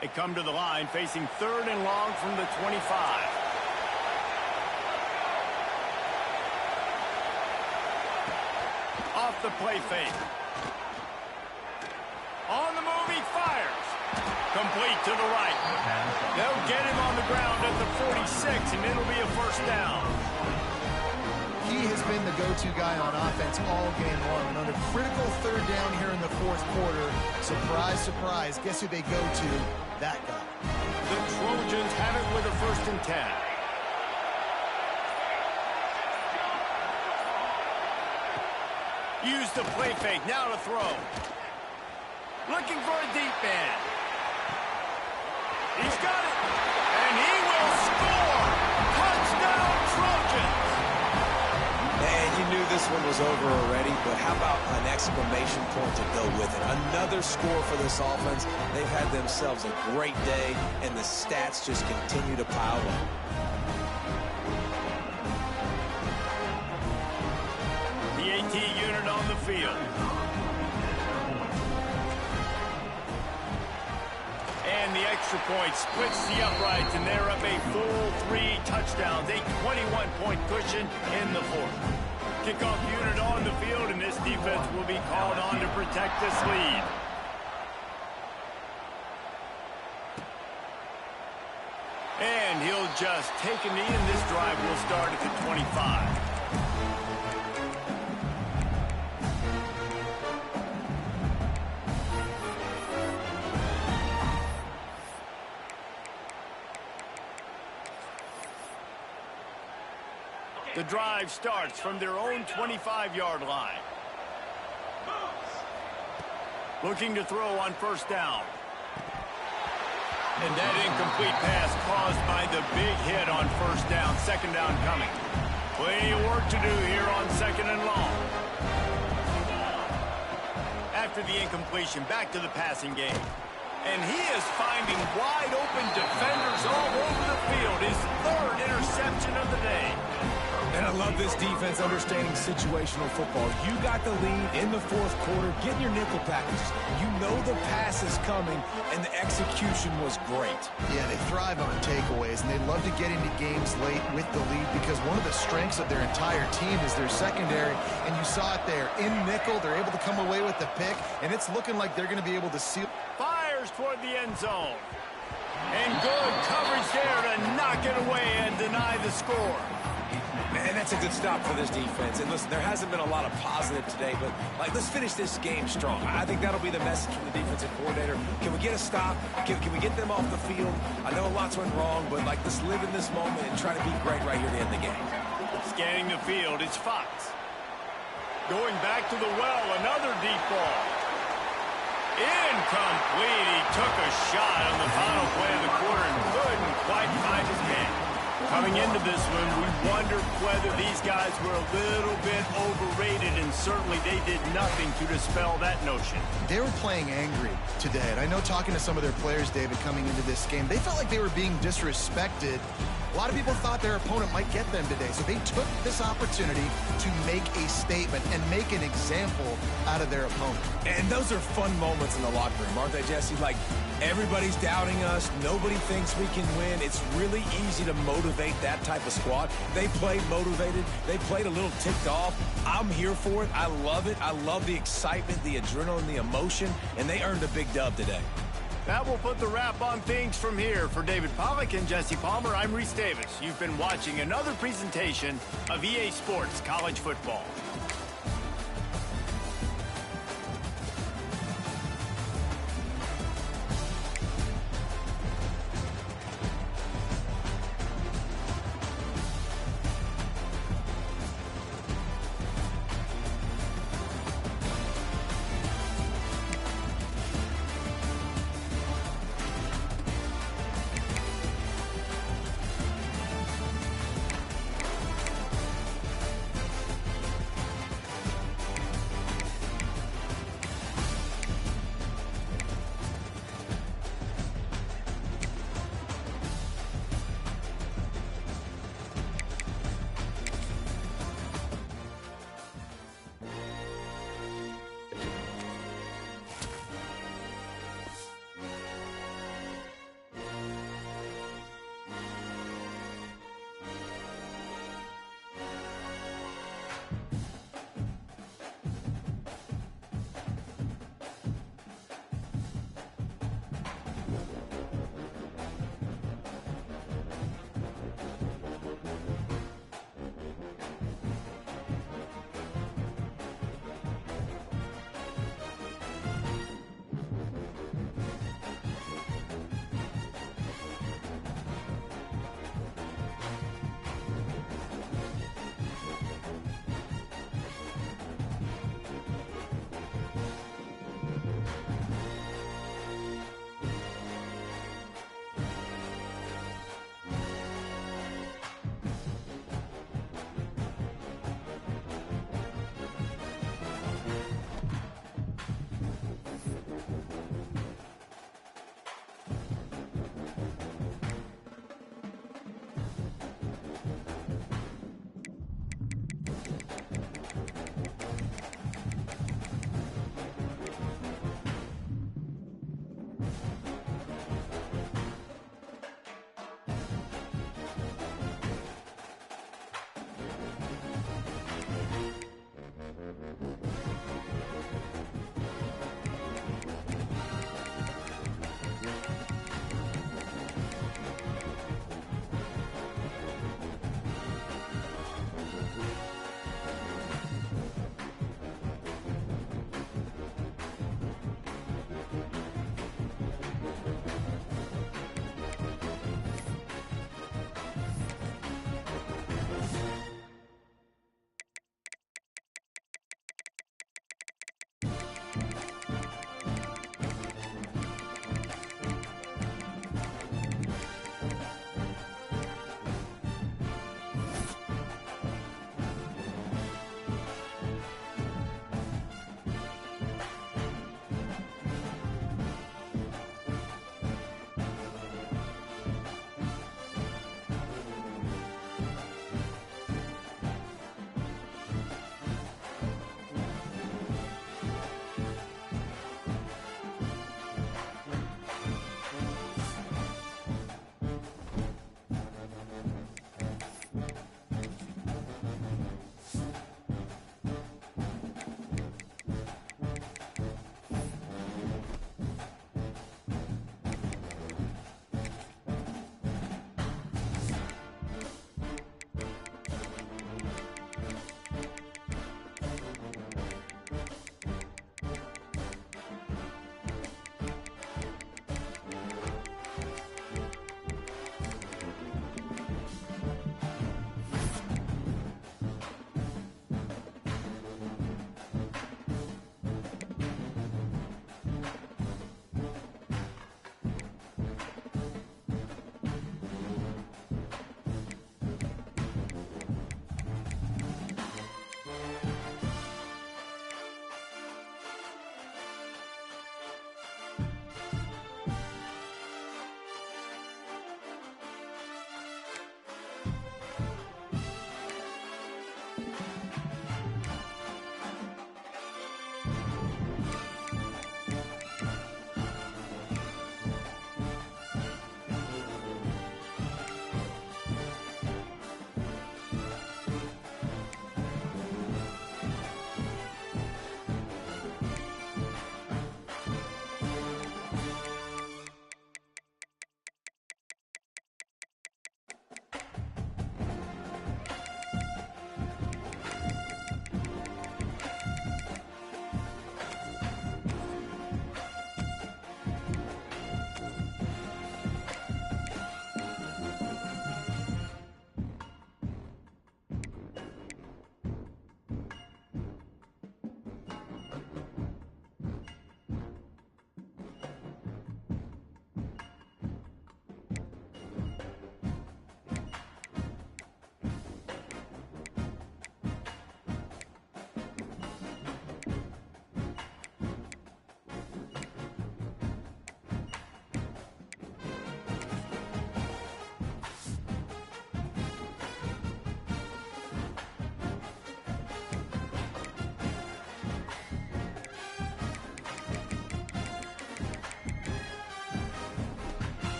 They come to the line facing third and long from the 25. Off the play fake. On the move, he fires. Complete to the right. They'll get him on the ground at the 46, and it'll be a first down. He has been the go-to guy on offense all game long. And on a critical third down here in the fourth quarter, surprise, surprise, guess who they go to? That guy. The Trojans have it with a 1st and 10. Use the play fake, now to throw. Looking for a deep man. He's got it, and he will score! Touchdown, Trojans! And you knew this one was over already, but how about an exclamation point to go with it? Another score for this offense. They've had themselves a great day, and the stats just continue to pile up. The AT unit on the field. And the extra point splits the uprights, and they're up a full 3 touchdowns, a 21-point cushion in the fourth. Kickoff unit on the field, and this defense will be called on to protect this lead. And he'll just take a knee, and this drive will start at the 25. The drive starts from their own 25-yard line. Looking to throw on first down. And that incomplete pass caused by the big hit on first down. Second down coming. Plenty of work to do here on second and long. After the incompletion, back to the passing game. And he is finding wide open defenders all over the field. His 3rd interception of the day. And Gotta love this defense understanding situational football. You got the lead in the fourth quarter, getting your nickel packages. You know the pass is coming, and the execution was great. Yeah, they thrive on takeaways, and they love to get into games late with the lead because one of the strengths of their entire team is their secondary, and you saw it there. In nickel, they're able to come away with the pick, and it's looking like they're going to be able to seal. Fires toward the end zone. And good coverage there to knock it away and deny the score. Man, that's a good stop for this defense. And listen, there hasn't been a lot of positive today, but let's finish this game strong. I think that'll be the message from the defensive coordinator. Can we get a stop? Can we get them off the field? I know lots went wrong, but let's live in this moment and try to be great right here to end the game. Scanning the field, it's Fox. Going back to the well, another deep ball. Incomplete. He took a shot on the final play of the quarter and couldn't quite find his man. Coming into this one, we wondered whether these guys were a little bit overrated, and certainly they did nothing to dispel that notion. They were playing angry today, and I know talking to some of their players, David, coming into this game, they felt like they were being disrespected. A lot of people thought their opponent might get them today, so they took this opportunity to make a statement and make an example out of their opponent. And those are fun moments in the locker room, aren't they, Jesse? Everybody's doubting us. Nobody thinks we can win. It's really easy to motivate that type of squad. They played motivated. They played a little ticked off. I'm here for it. I love it. I love the excitement, the adrenaline, the emotion, and they earned a big dub today. That will put the wrap on things from here. For David Pollack and Jesse Palmer, I'm Reese Davis. You've been watching another presentation of EA Sports College Football.